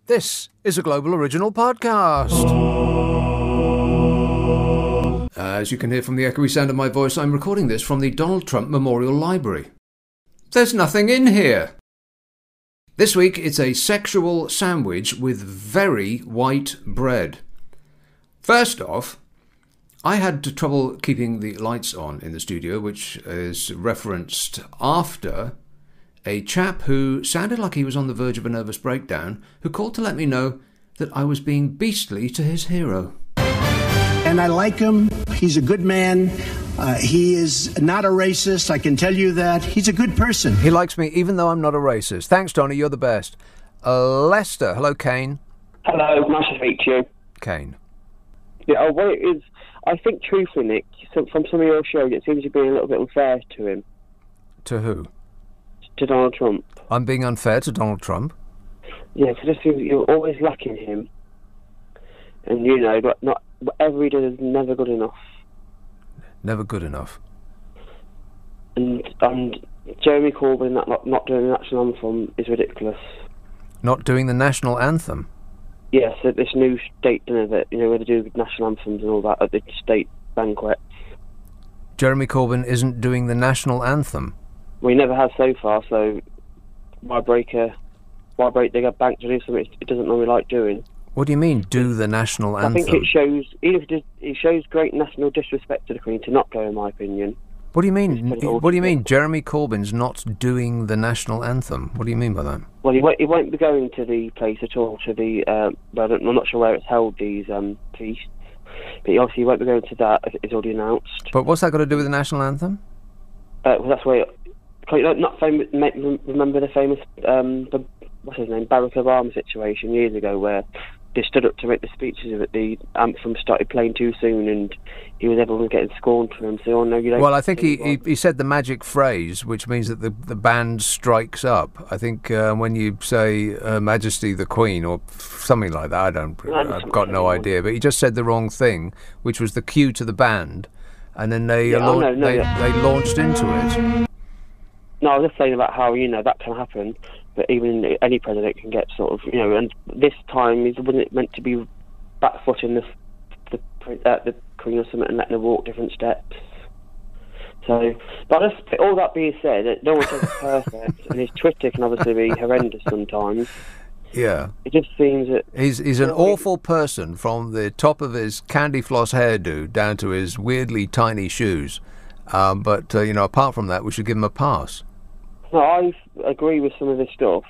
This is a Global Original Podcast. As you can hear from the echoey sound of my voice, I'm recording this from the Donald Trump Memorial Library. There's nothing in here. This week it's a sexual sandwich with very white bread. First off, I had trouble keeping the lights on in the studio, which is referenced after a chap who sounded like he was on the verge of a nervous breakdown, who called to let me know that I was being beastly to his hero. And I like him. He's a good man. He is not a racist. I can tell you that. He's a good person. He likes me even though I'm not a racist. Thanks, Tony. You're the best. Lester. Hello, Kane. Hello. Nice to speak to you. Kane. Yeah, well, it is. I think, truthfully, Nick, from some of your shows, it seems you're being a little bit unfair to him. To who? To Donald Trump. I'm being unfair to Donald Trump? Yeah, because I just feel you're always lacking him. And, you know, not whatever he does is never good enough. Never good enough. And Jeremy Corbyn not doing the national anthem is ridiculous. Not doing the national anthem? Yes, at this new state dinner that, you know, where they do national anthems and all that at the state banquets. Jeremy Corbyn isn't doing the national anthem? Well, he never has so far, so why break the bank to do something it doesn't normally like doing? What do you mean, do the national anthem? I think it shows, even if it shows great national disrespect to the Queen to not go, in my opinion. What do you mean? What do you mean? Jeremy Corbyn's not doing the national anthem? What do you mean by that? Well, he won't be going to the place at all. To the well, I'm not sure where it's held, these feasts, but he obviously won't be going to that. It's already announced. But what's that got to do with the national anthem? Well, that's where. Not famous. Remember the famous what's his name, Barack Obama situation years ago, where they stood up to make the speeches of the anthem started playing too soon, and everyone was getting scorned for him. So, no, you don't. Well, I think he said the magic phrase, which means that the band strikes up. I think when you say Her Majesty the Queen or something like that, I've got no idea. But he just said the wrong thing, which was the cue to the band, and then they launched into it. No, I was just saying about how, you know, that can happen, but even any president can get sort of, you know, and this time he wasn't meant to be backfooting the Queen or something and letting her walk different steps. So, but all that being said, no one says it's perfect, and his Twitter can obviously be horrendous sometimes. Yeah. It just seems that... He's an awful person from the top of his candy floss hairdo down to his weirdly tiny shoes. But, you know, apart from that, we should give him a pass. No, I agree with some of this stuff.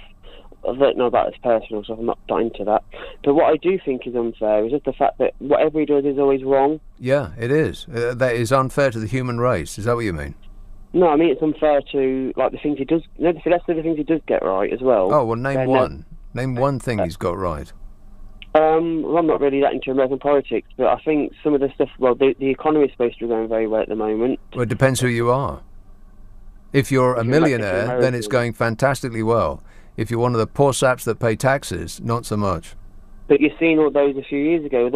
I don't know about his personal stuff, I'm not into that. But what I do think is unfair is just the fact that whatever he does is always wrong. Yeah, it is. That is unfair to the human race. Is that what you mean? No, I mean it's unfair to, like, the things he does... No, let's say the things he does get right as well. Oh, well, name one. Name one thing he's got right. Well, I'm not really that into American politics, but I think some of the stuff... Well, the economy is supposed to be going very well at the moment. Well, it depends who you are. If you're a millionaire, then it's going fantastically well. If you're one of the poor saps that pay taxes, not so much. But you've seen all those a few years ago.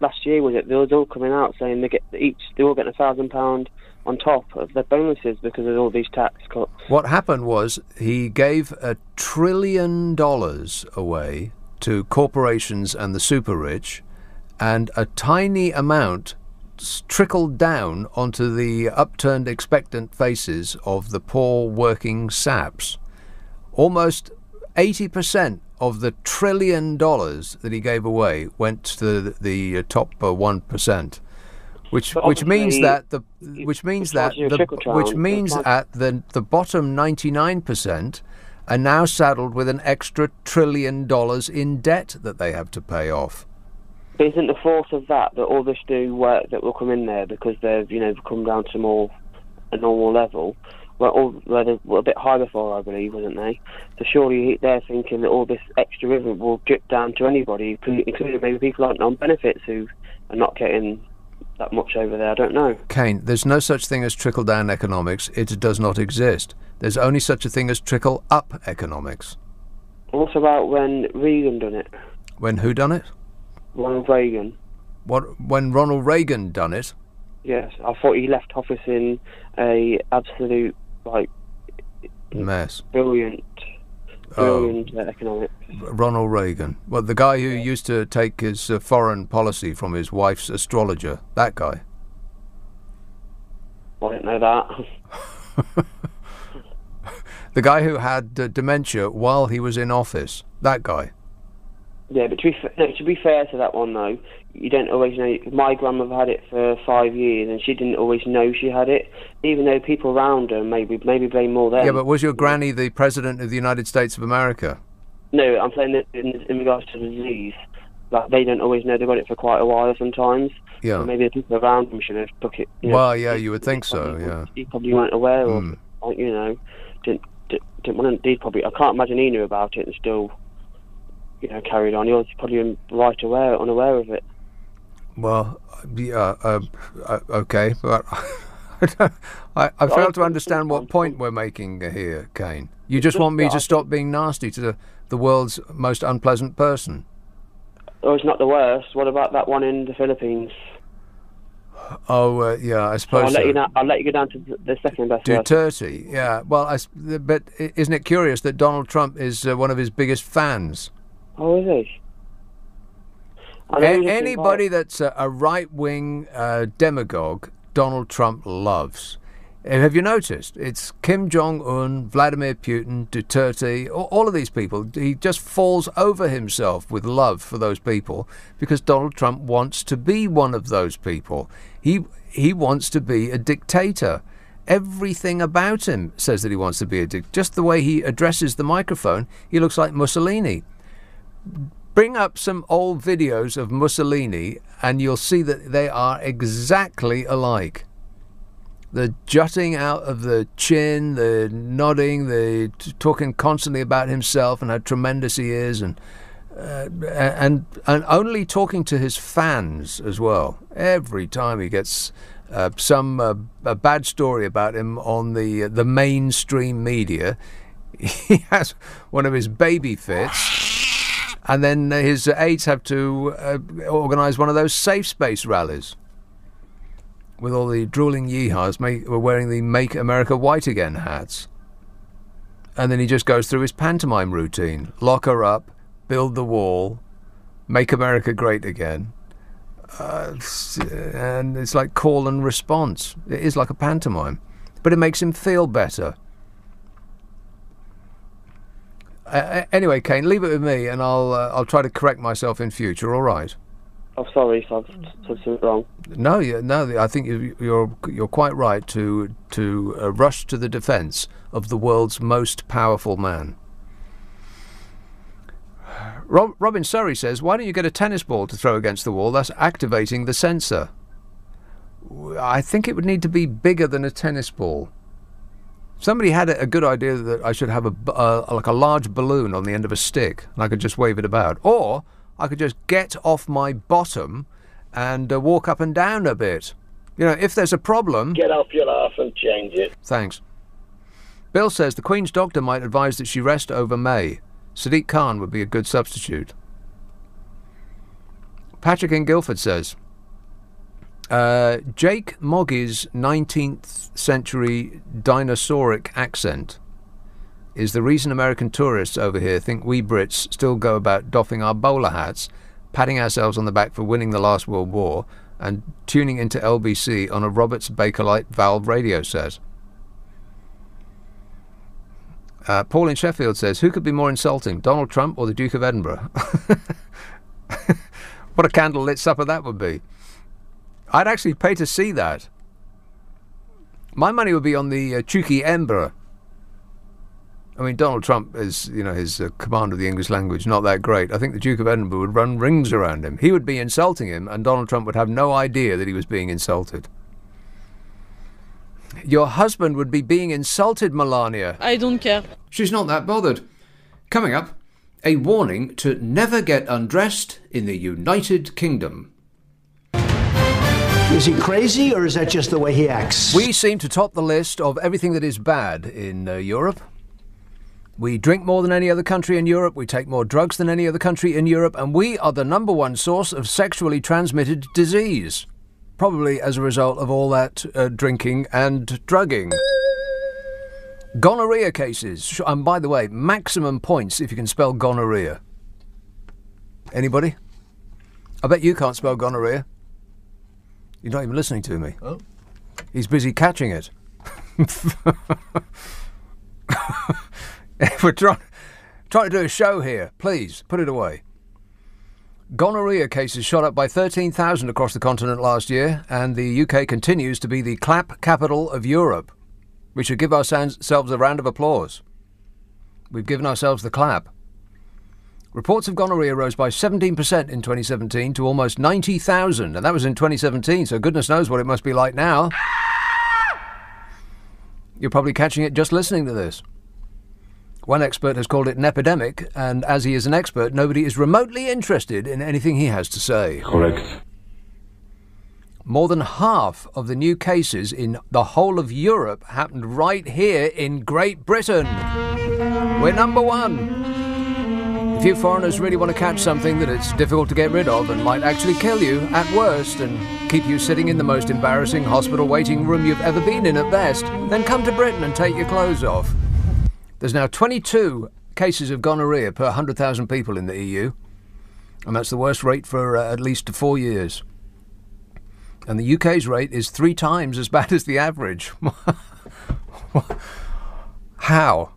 Last year, was it? They was all coming out saying they're all getting £1,000 on top of their bonuses because of all these tax cuts. What happened was he gave $1 trillion away to corporations and the super rich, and a tiny amount trickled down onto the upturned expectant faces of the poor working saps. Almost 80% of the $1 trillion that he gave away went to the top 1%, which means that the bottom 99% are now saddled with an extra $1 trillion in debt that they have to pay off. But isn't the force of that all this new work that will come in there because they've, you know, come down to more a normal level? Well, they were a bit high before, I believe, wasn't they? So surely they're thinking that all this extra revenue will drip down to anybody, including maybe people like non-benefits who are not getting that much over there. I don't know. Kane, there's no such thing as trickle-down economics. It does not exist. There's only such a thing as trickle-up economics. What about when Reagan done it? When who done it? Ronald Reagan. When Ronald Reagan done it? Yes, I thought he left office in a absolute, like, mess. Brilliant brilliant economics. Ronald Reagan. Well, the guy who used to take his foreign policy from his wife's astrologer. That guy. I didn't know that. The guy who had dementia while he was in office. That guy. Yeah, but to be fair to that one though, you don't always know. My grandmother had it for 5 years, and she didn't always know she had it, even though people around her maybe blame more them. Yeah, but was your granny the president of the United States of America? No, I'm saying that in regards to the disease, like they don't always know they've got it for quite a while sometimes. Yeah. So maybe the people around them should have took it. Well, yeah, you would think so. Yeah. He probably weren't aware of, didn't want to. Probably, I can't imagine he knew about it and still, carried on. He was probably unaware of it. Well, yeah, okay, but I fail to understand what point we're making here, Kane. You just want me to stop being nasty to the world's most unpleasant person? Oh, it's not the worst. What about that one in the Philippines? Oh, yeah, I suppose I'll let you go down to the second best. Duterte, yeah. Well, but isn't it curious that Donald Trump is one of his biggest fans? Oh, is he? Anybody that's a right-wing demagogue, Donald Trump loves. Have you noticed? It's Kim Jong-un, Vladimir Putin, Duterte, all of these people. He just falls over himself with love for those people because Donald Trump wants to be one of those people. He wants to be a dictator. Everything about him says that he wants to be a dictator. Just the way he addresses the microphone, he looks like Mussolini. Bring up some old videos of Mussolini and you'll see that they are exactly alike. The jutting out of the chin, the nodding, the talking constantly about himself and how tremendous he is, and only talking to his fans as well. Every time he gets a bad story about him on the mainstream media, he has one of his baby fits. And then his aides have to organise one of those safe space rallies with all the drooling yeehaws wearing the Make America White Again hats. And then he just goes through his pantomime routine. Lock her up, build the wall, make America great again. And it's like call and response. It is like a pantomime. But it makes him feel better. Anyway, Kane, leave it with me, and I'll try to correct myself in future. All right? I'm sorry if I've said something wrong. No, I think you're quite right to rush to the defence of the world's most powerful man. Robin Surrey says, "Why don't you get a tennis ball to throw against the wall? Thus activating the sensor." I think it would need to be bigger than a tennis ball. Somebody had a good idea that I should have like a large balloon on the end of a stick, and I could just wave it about. Or I could just get off my bottom and walk up and down a bit. If there's a problem... Get off your ass and change it. Thanks. Bill says the Queen's doctor might advise that she rest over May. Sadiq Khan would be a good substitute. Patrick in Guildford says... Jake Moggy's 19th century dinosauric accent is the reason American tourists over here think we Brits still go about doffing our bowler hats, patting ourselves on the back for winning the last World War, and tuning into LBC on a Roberts Bakelite valve radio set. Paul in Sheffield says, who could be more insulting, Donald Trump or the Duke of Edinburgh? What a candlelit supper that would be. I'd actually pay to see that. My money would be on the Chuki Edinburgh. I mean, Donald Trump is, his command of the English language not that great. I think the Duke of Edinburgh would run rings around him. He would be insulting him, and Donald Trump would have no idea that he was being insulted. Your husband would be being insulted, Melania. I don't care. She's not that bothered. Coming up, a warning to never get undressed in the United Kingdom. Is he crazy, or is that just the way he acts? We seem to top the list of everything that is bad in Europe. We drink more than any other country in Europe, we take more drugs than any other country in Europe, and we are the number one source of sexually transmitted disease. Probably as a result of all that drinking and drugging. Gonorrhea cases. And by the way, maximum points if you can spell gonorrhea. Anybody? I bet you can't spell gonorrhea. You're not even listening to me. Oh. He's busy catching it. We're trying to do a show here. Please, put it away. Gonorrhea cases shot up by 13,000 across the continent last year, and the UK continues to be the clap capital of Europe. We should give ourselves a round of applause. We've given ourselves the clap. Reports of gonorrhea rose by 17% in 2017 to almost 90,000, and that was in 2017, so goodness knows what it must be like now. You're probably catching it just listening to this. One expert has called it an epidemic, and as he is an expert, nobody is remotely interested in anything he has to say. Correct. More than half of the new cases in the whole of Europe happened right here in Great Britain. We're number one. If you foreigners really want to catch something that it's difficult to get rid of and might actually kill you at worst and keep you sitting in the most embarrassing hospital waiting room you've ever been in at best, then come to Britain and take your clothes off. There's now 22 cases of gonorrhea per 100,000 people in the EU, and that's the worst rate for at least 4 years. And the UK's rate is 3 times as bad as the average. How?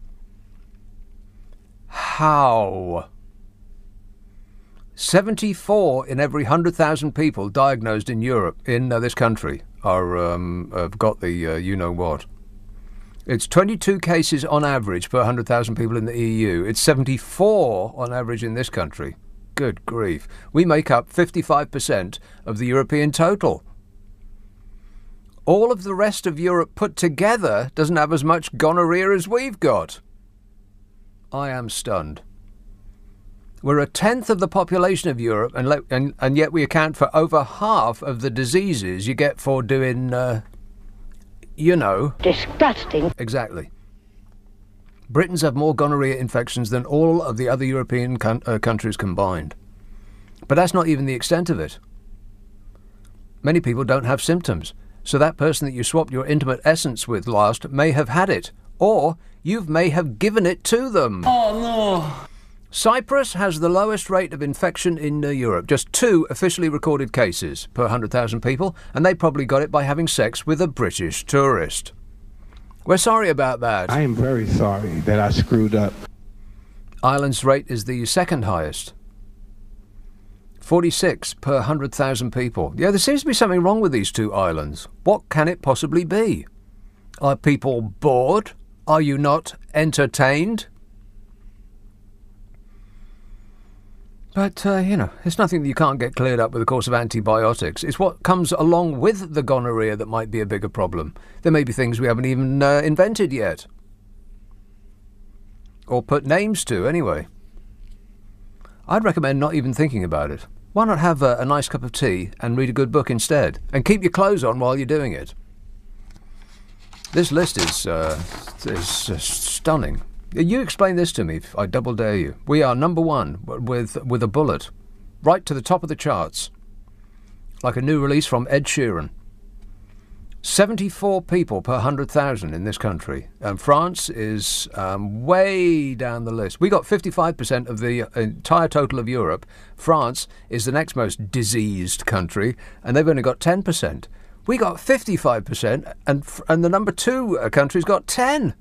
How? 74 in every 100,000 people diagnosed in Europe, in this country, have got the you-know-what. It's 22 cases on average per 100,000 people in the EU. It's 74 on average in this country. Good grief. We make up 55% of the European total. All of the rest of Europe put together doesn't have as much gonorrhea as we've got. I am stunned. We're a tenth of the population of Europe, and yet we account for over half of the diseases you get for doing, Disgusting. Exactly. Britons have more gonorrhea infections than all of the other European countries combined. But that's not even the extent of it. Many people don't have symptoms, so that person that you swapped your intimate essence with last may have had it, or you may have given it to them. Oh, no. Cyprus has the lowest rate of infection in Europe, just 2 officially recorded cases per 100,000 people, and they probably got it by having sex with a British tourist. We're sorry about that. I am very sorry that I screwed up. Ireland's rate is the second highest. 46 per 100,000 people. Yeah, there seems to be something wrong with these 2 islands. What can it possibly be? Are people bored? Are you not entertained? But, it's nothing that you can't get cleared up with a course of antibiotics. It's what comes along with the gonorrhea that might be a bigger problem. There may be things we haven't even invented yet. Or put names to, anyway. I'd recommend not even thinking about it. Why not have a nice cup of tea and read a good book instead? And keep your clothes on while you're doing it. This list is stunning. You explain this to me, if I double dare you. We are number one with a bullet, right to the top of the charts, like a new release from Ed Sheeran. 74 people per 100,000 in this country. And France is way down the list. We got 55% of the entire total of Europe. France is the next most diseased country, and they've only got 10%. We got 55%, and the number 2 country's got 10%.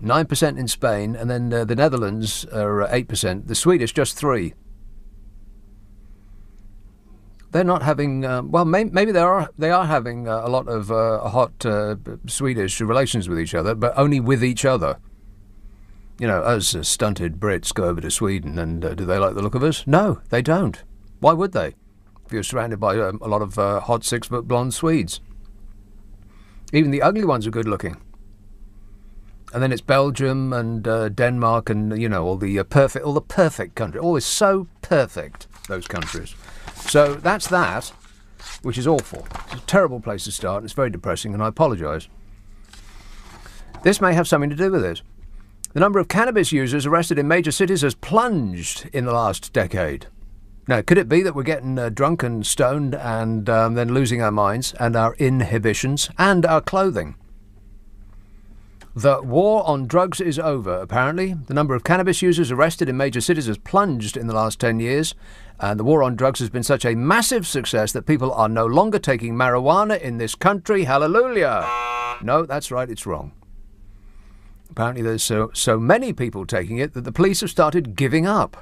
9% in Spain, and then the Netherlands are 8%. The Swedish just 3%. They're not having. Maybe they are having a lot of hot Swedish relations with each other, but only with each other. Us stunted Brits go over to Sweden, and do they like the look of us? No, they don't. Why would they? If you're surrounded by a lot of hot 6-foot blonde Swedes. Even the ugly ones are good looking. And then it's Belgium and Denmark and, all the perfect countries. All is so perfect, those countries. So that's that, which is awful. It's a terrible place to start, and it's very depressing, and I apologise. This may have something to do with it. The number of cannabis users arrested in major cities has plunged in the last decade. Now, could it be that we're getting drunk and stoned and then losing our minds and our inhibitions and our clothing? The war on drugs is over, apparently. The number of cannabis users arrested in major cities has plunged in the last 10 years. And the war on drugs has been such a massive success that people are no longer taking marijuana in this country. Hallelujah! No, that's right, it's wrong. Apparently there's so many people taking it that the police have started giving up.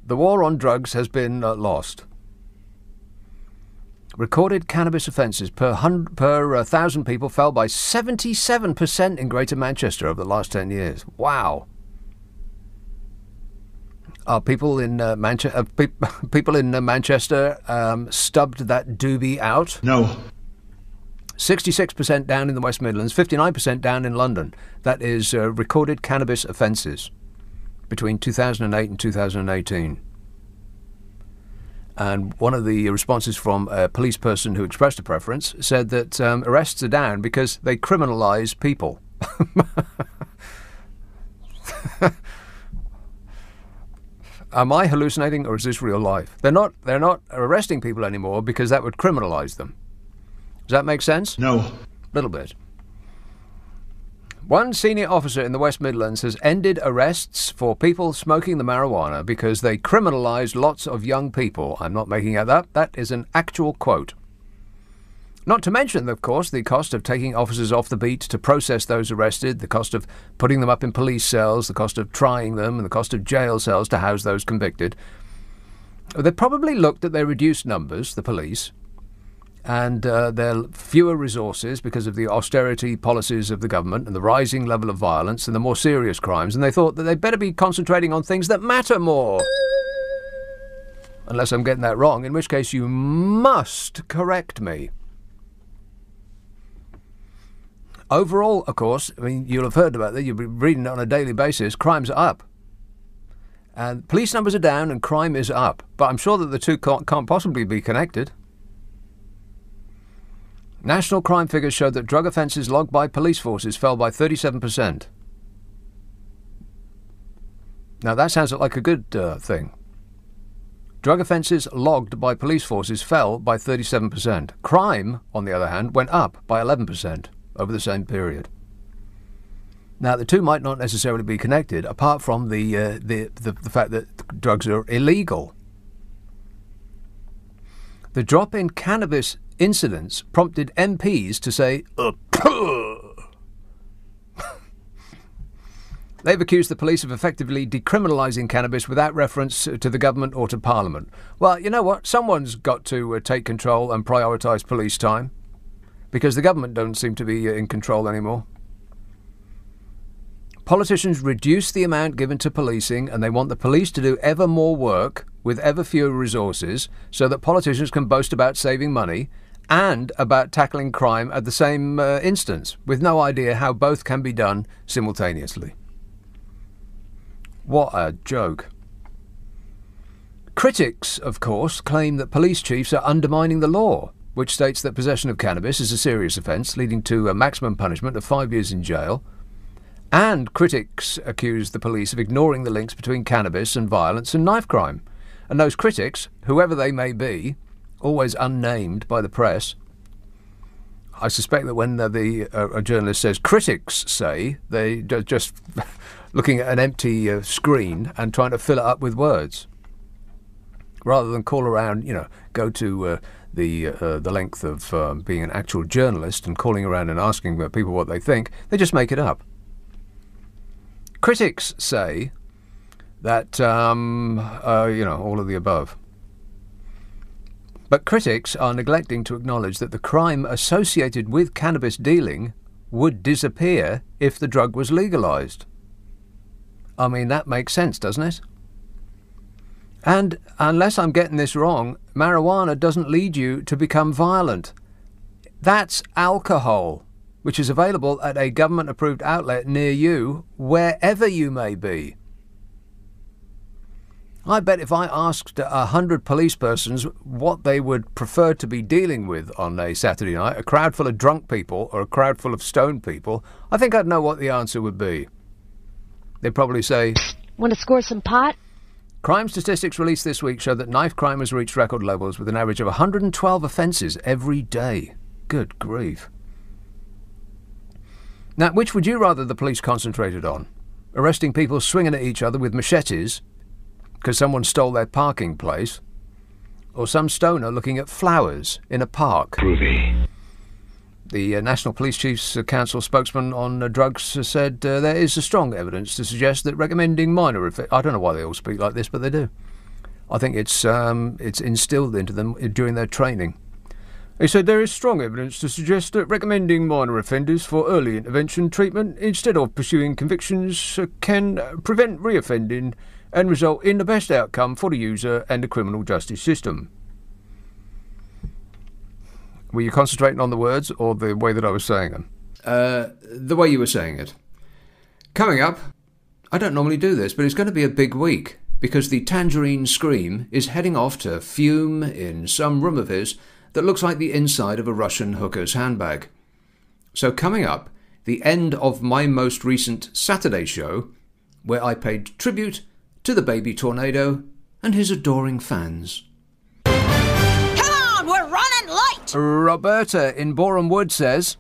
The war on drugs has been lost. Recorded cannabis offences per 1,000 people fell by 77% in Greater Manchester over the last 10 years. Wow. Are people in Manchester stubbed that doobie out? No. 66% down in the West Midlands, 59% down in London. That is recorded cannabis offences between 2008 and 2018. And one of the responses from a police person who expressed a preference said that arrests are down because they criminalise people. Am I hallucinating or is this real life? They're not arresting people anymore because that would criminalise them. Does that make sense? No. A little bit. One senior officer in the West Midlands has ended arrests for people smoking the marijuana because they criminalised lots of young people. I'm not making that up. That is an actual quote. Not to mention, of course, the cost of taking officers off the beat to process those arrested, the cost of putting them up in police cells, the cost of trying them, and the cost of jail cells to house those convicted. They probably looked at their reduced numbers, the police, and their fewer resources because of the austerity policies of the government and the rising level of violence and the more serious crimes, and they thought that they'd better be concentrating on things that matter more. Unless I'm getting that wrong, in which case you must correct me. Overall, of course, I mean, you'll have heard about that, you'll be reading it on a daily basis, crimes are up. And police numbers are down and crime is up. But I'm sure that the two can't possibly be connected. National crime figures showed that drug offences logged by police forces fell by 37%. Now that sounds like a good thing. Drug offences logged by police forces fell by 37%. Crime, on the other hand, went up by 11% over the same period. Now the two might not necessarily be connected, apart from the fact that drugs are illegal. The drop in cannabis incidents prompted MPs to say, They've accused the police of effectively decriminalising cannabis without reference to the government or to Parliament. Well, you know what? Someone's got to take control and prioritise police time, because the government don't seem to be in control anymore. Politicians reduce the amount given to policing, and they want the police to do ever more work with ever fewer resources so that politicians can boast about saving money and about tackling crime at the same instance, with no idea how both can be done simultaneously. What a joke. Critics, of course, claim that police chiefs are undermining the law, which states that possession of cannabis is a serious offence, leading to a maximum punishment of 5 years in jail. And critics accuse the police of ignoring the links between cannabis and violence and knife crime. And those critics, whoever they may be, always unnamed by the press, I suspect that when a journalist says critics say, they just looking at an empty screen and trying to fill it up with words, rather than call around, go to the length of being an actual journalist and calling around and asking people what they think. They just make it up. Critics say that, all of the above. But critics are neglecting to acknowledge that the crime associated with cannabis dealing would disappear if the drug was legalised. I mean, that makes sense, doesn't it? And unless I'm getting this wrong, marijuana doesn't lead you to become violent. That's alcohol, which is available at a government-approved outlet near you, wherever you may be. I bet if I asked 100 police persons what they would prefer to be dealing with on a Saturday night, a crowd full of drunk people or a crowd full of stoned people, I think I'd know what the answer would be. They'd probably say, "Want to score some pot?" Crime statistics released this week show that knife crime has reached record levels with an average of 112 offences every day. Good grief. Now, which would you rather the police concentrated on? Arresting people swinging at each other with machetes because someone stole their parking place, or some stoner looking at flowers in a park? Groovy. The National Police Chiefs Council spokesman on drugs said there is strong evidence to suggest that recommending minor offenders... I don't know why they all speak like this, but they do. I think it's instilled into them during their training. He said there is strong evidence to suggest that recommending minor offenders for early intervention treatment instead of pursuing convictions can prevent reoffending and result in the best outcome for the user and the criminal justice system. Were you concentrating on the words or the way that I was saying them? The way you were saying it. Coming up, I don't normally do this, but it's going to be a big week because the Tangerine Scream is heading off to fume in some room of his that looks like the inside of a Russian hooker's handbag. So coming up, the end of my most recent Saturday show, where I paid tribute to the baby tornado and his adoring fans. Come on, we're running late! Roberta in Boreham Wood says,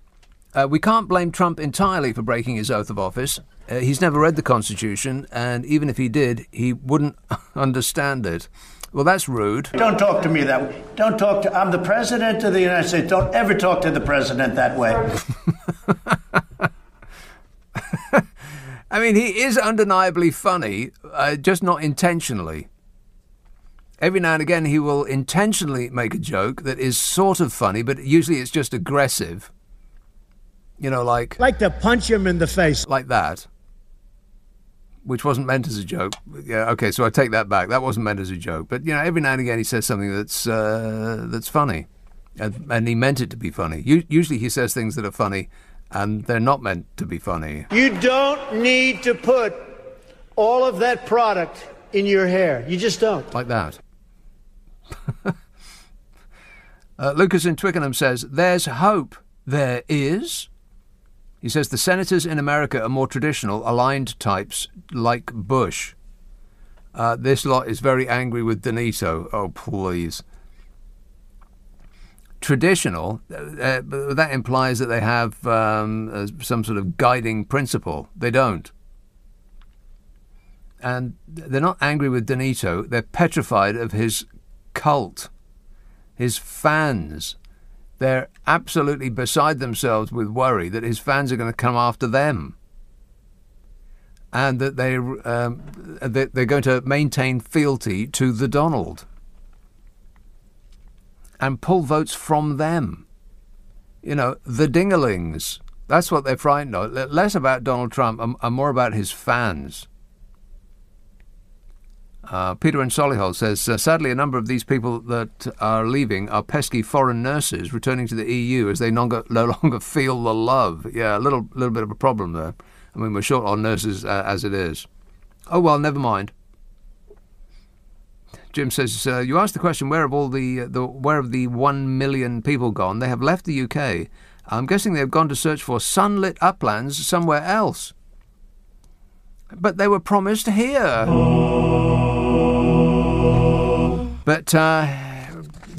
we can't blame Trump entirely for breaking his oath of office. He's never read the Constitution, and even if he did, he wouldn't understand it. Well, that's rude. Don't talk to me that way. Don't talk to... I'm the president of the United States. Don't ever talk to the president that way. I mean, he is undeniably funny, just not intentionally. Every now and again, he will intentionally make a joke that is sort of funny, but usually it's just aggressive. You know, like... Like to punch him in the face. Like that. Which wasn't meant as a joke. Yeah, okay, so I take that back. That wasn't meant as a joke. But, you know, every now and again he says something that's funny. And he meant it to be funny. Usually he says things that are funny, and they're not meant to be funny. You don't need to put all of that product in your hair. You just don't. Like that. Lucas in Twickenham says, there's hope. There is. He says the senators in America are more traditional, aligned types like Bush. This lot is very angry with Benito. Oh, please. Traditional, that implies that they have some sort of guiding principle. They don't. And they're not angry with Benito. They're petrified of his cult, his fans. They're absolutely beside themselves with worry that his fans are going to come after them, and that they're going to maintain fealty to the Donald and pull votes from them. You know, the dingalings. That's what they're frightened of. Less about Donald Trump and more about his fans. Peter in Solihull says, sadly, a number of these people that are leaving are pesky foreign nurses returning to the EU as they no longer feel the love. Yeah, a little bit of a problem there. I mean, we're short on nurses as it is. Oh, well, never mind. Jim says, you asked the question, where have all where have the 1 million people gone? They have left the UK. I'm guessing they've gone to search for sunlit uplands somewhere else. But they were promised here. But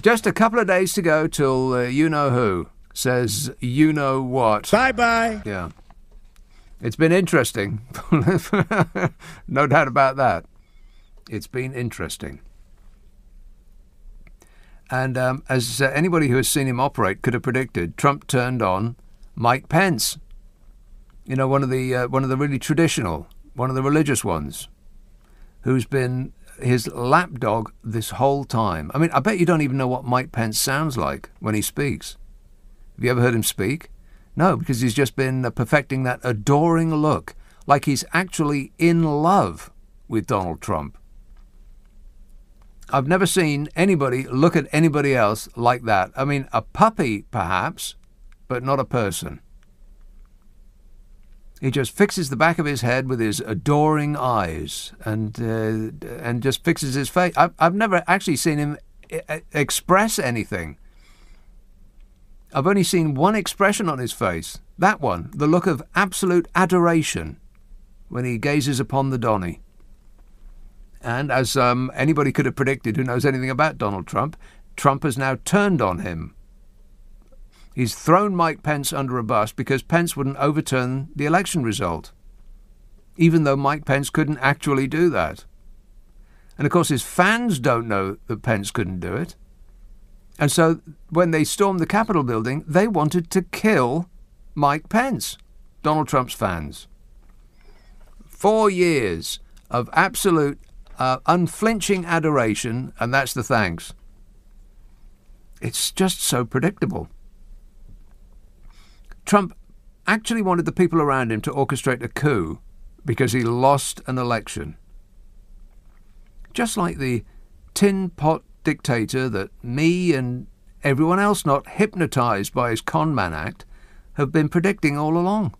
just a couple of days to go till you-know-who says you-know-what. Bye-bye. Yeah. It's been interesting. No doubt about that. It's been interesting. And as anybody who has seen him operate could have predicted, Trump turned on Mike Pence. You know, one of the really traditional, one of the religious ones, who's been his lapdog this whole time. I mean, I bet you don't even know what Mike Pence sounds like when he speaks. Have you ever heard him speak? No, because he's just been perfecting that adoring look, like he's actually in love with Donald Trump. I've never seen anybody look at anybody else like that. I mean, a puppy, perhaps, but not a person. He just fixes the back of his head with his adoring eyes and just fixes his face. I've never actually seen him express anything. I've only seen one expression on his face. That one, the look of absolute adoration when he gazes upon the Donny. And as anybody could have predicted who knows anything about Donald Trump, Trump has now turned on him. He's thrown Mike Pence under a bus because Pence wouldn't overturn the election result, even though Mike Pence couldn't actually do that. And of course his fans don't know that Pence couldn't do it. And so when they stormed the Capitol building, they wanted to kill Mike Pence, Donald Trump's fans. 4 years of absolute unflinching adoration, and that's the thanks. It's just so predictable. Trump actually wanted the people around him to orchestrate a coup because he lost an election. Just like the tin pot dictator that me and everyone else not hypnotized by his con man act have been predicting all along.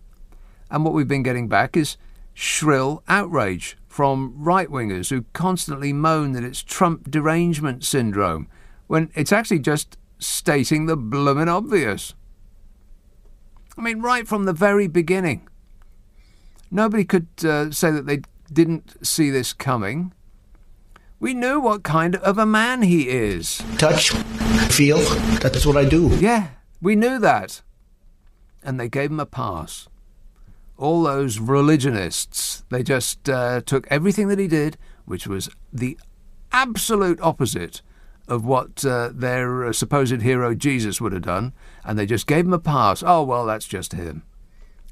And what we've been getting back is shrill outrage from right-wingers who constantly moan that it's Trump derangement syndrome, when it's actually just stating the bloomin' obvious. I mean, right from the very beginning. Nobody could say that they didn't see this coming. We knew what kind of a man he is. Touch, feel, that's what I do. Yeah, we knew that. And they gave him a pass. All those religionists, they just took everything that he did, which was the absolute opposite of what their supposed hero Jesus would have done, and they just gave him a pass. Oh, well, that's just him.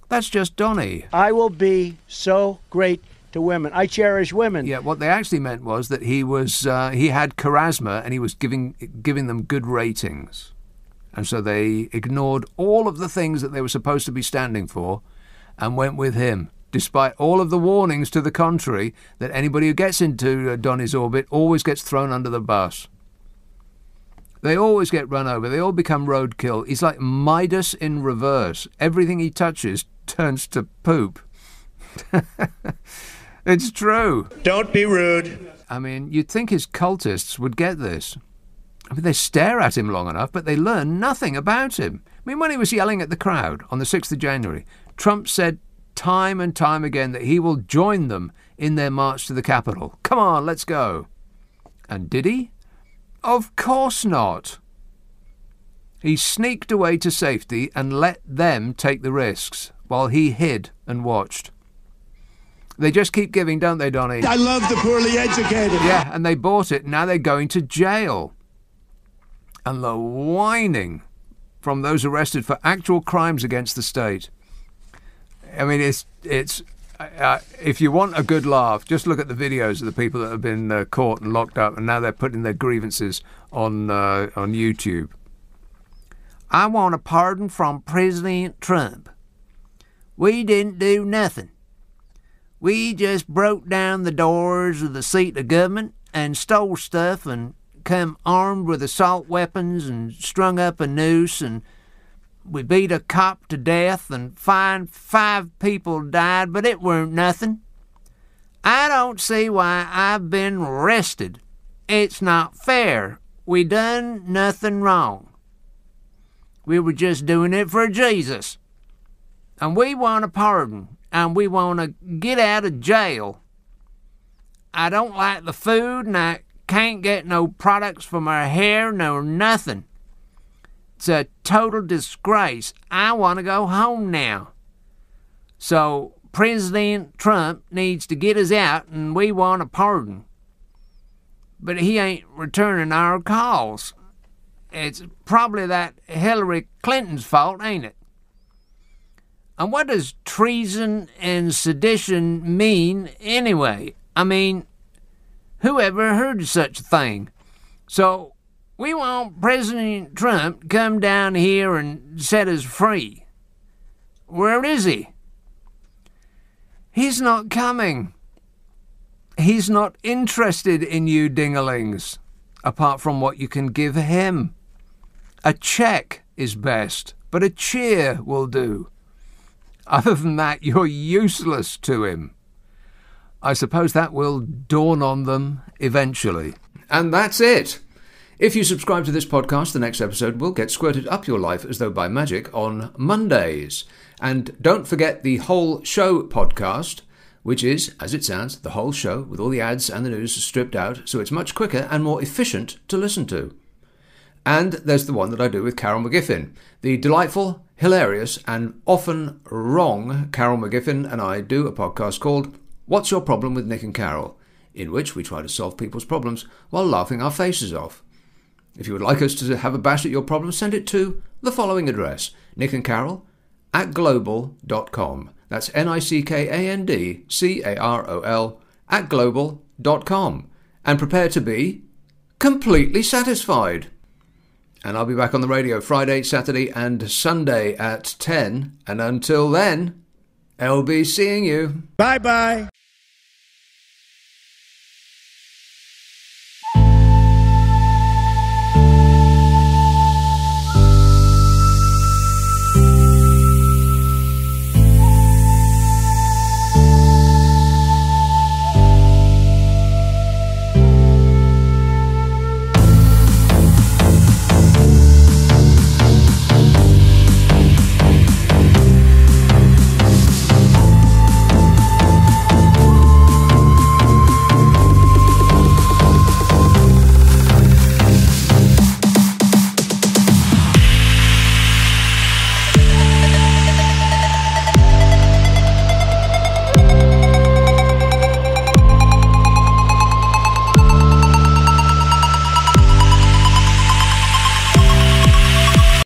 That's just Donnie. I will be so great to women. I cherish women. Yeah, what they actually meant was that he had charisma and he was giving them good ratings. And so they ignored all of the things that they were supposed to be standing for and went with him, despite all of the warnings to the contrary that anybody who gets into Donnie's orbit always gets thrown under the bus. They always get run over. They all become roadkill. He's like Midas in reverse. Everything he touches turns to poop. It's true. Don't be rude. I mean, you'd think his cultists would get this. I mean, they stare at him long enough, but they learn nothing about him. I mean, when he was yelling at the crowd on the 6th of January, Trump said time and time again that he will join them in their march to the Capitol. Come on, let's go. And did he? Of course not. He sneaked away to safety and let them take the risks while he hid and watched. They just keep giving, don't they, Donnie? I love the poorly educated. Yeah, and they bought it. Now they're going to jail. And the whining from those arrested for actual crimes against the state. I mean, it's if you want a good laugh, just look at the videos of the people that have been caught and locked up, and now they're putting their grievances on YouTube. I want a pardon from President Trump. We didn't do nothing. We just broke down the doors of the seat of government and stole stuff and come armed with assault weapons and strung up a noose, and we beat a cop to death and 5 people died, but it weren't nothing. I don't see why I've been arrested. It's not fair. We done nothing wrong. We were just doing it for Jesus. And we want a pardon. And we want to get out of jail. I don't like the food, and I can't get no products for my hair, no nothing. It's a total disgrace. I want to go home now. So President Trump needs to get us out, and we want a pardon. But he ain't returning our calls. It's probably that Hillary Clinton's fault, ain't it? And what does treason and sedition mean anyway? I mean, who ever heard of such a thing? So we want President Trump to come down here and set us free. Where is he? He's not coming. He's not interested in you dinglings, apart from what you can give him. A check is best, but a cheer will do. Other than that, you're useless to him. I suppose that will dawn on them eventually. And that's it. If you subscribe to this podcast, the next episode will get squirted up your life as though by magic on Mondays. And don't forget the Whole Show podcast, which is, as it sounds, the whole show with all the ads and the news stripped out, so it's much quicker and more efficient to listen to. And there's the one that I do with Carol McGiffin, the delightful, hilarious, and often wrong Carol McGiffin and I do a podcast called What's Your Problem with Nick and Carol, in which we try to solve people's problems while laughing our faces off. If you would like us to have a bash at your problem, send it to the following address, nickandcarol@global.com. That's nickandcarol@global.com. And prepare to be completely satisfied. And I'll be back on the radio Friday, Saturday and Sunday at 10. And until then, I'll be seeing you. Bye-bye.